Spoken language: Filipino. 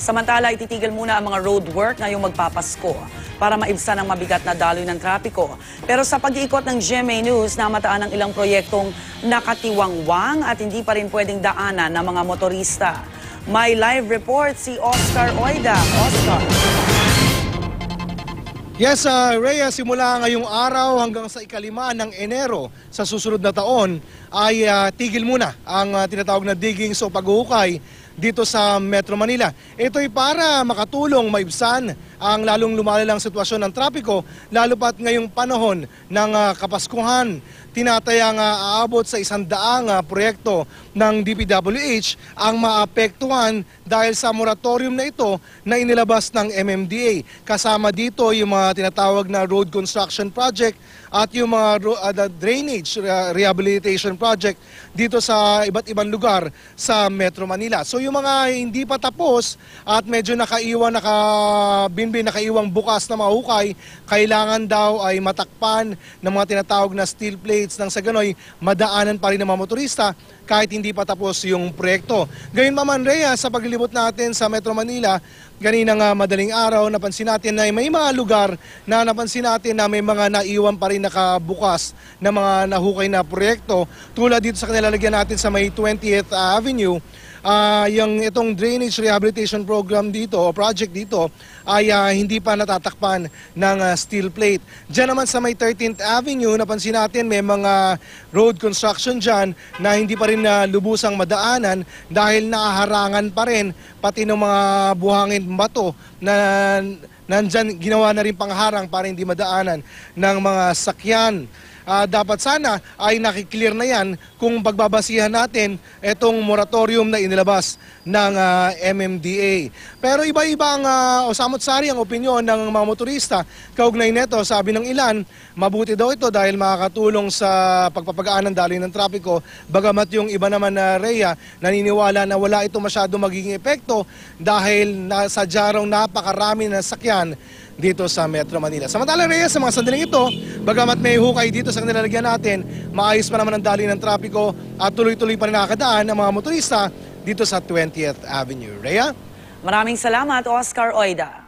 Samantala, ititigil muna ang mga road work ngayong magpapasko para maibsan ang mabigat na daloy ng trapiko. Pero sa pag-iikot ng GMA News, namataan ang ilang proyektong nakatiwangwang at hindi pa rin pwedeng daanan ng mga motorista. May live report si Oscar Oida. Oscar. Yes, Rhea, simula ngayong araw hanggang sa ika-5 ng Enero sa susunod na taon ay tigil muna ang tinatawag na diggings o paghuhukay dito sa Metro Manila. Ito'y para makatulong maibsan ang lalong lumalalang sitwasyon ng trapiko, lalo pat ngayong panahon ng Kapaskuhan. Tinatayang aabot sa 100 proyekto ng DPWH ang maapektuhan dahil sa moratorium na ito na inilabas ng MMDA. Kasama dito yung mga tinatawag na road construction project at yung mga drainage rehabilitation project dito sa iba't ibang lugar sa Metro Manila. So yung mga hindi pa tapos at medyo nakaiwang bukas na mahukay, kailangan daw ay matakpan ng mga tinatawag na steel plates nang sa gano'y madaanan pa rin ng mga motorista kahit hindi pa tapos yung proyekto. Gayunpaman, Rhea, sa paglilibot natin sa Metro Manila, kaninang madaling araw, napansin natin na may mga lugar na napansin natin na may mga naiwan pa rin nakabukas na mga nahukay na proyekto. Tulad dito sa kanilalagyan natin sa may 20th Avenue, itong drainage rehabilitation program dito o project dito ay hindi pa natatakpan ng steel plate. Diyan naman sa may 13th Avenue, napansin natin may mga road construction dyan na hindi pa rin lubusang madaanan dahil nakaharangan pa rin pati ng mga buhangin bato na nandyan ginawa na rin pangharang para hindi madaanan ng mga sakyan. Dapat sana ay nakiklear na yan kung pagbabasihan natin itong moratorium na inilabas ng MMDA. Pero iba-iba ang samot-sari ang opinyon ng mga motorista. Kaugnay nito, sabi ng ilan, mabuti daw ito dahil makakatulong sa pagpapagaan ng daloy ng trapiko. Bagamat yung iba naman na Rhea, naniniwala na wala ito masyado magiging epekto dahil nasadya raw napakarami na sakyan dito sa Metro Manila. Samantala, Rhea, sa mga sandaling ito, bagamat may hukay dito sa kanilalagyan natin, maayos pa naman ang daloy ng trapiko at tuloy-tuloy pa rin nakakadaan ang mga motorista dito sa 20th Avenue. Rhea? Maraming salamat, Oscar Oida.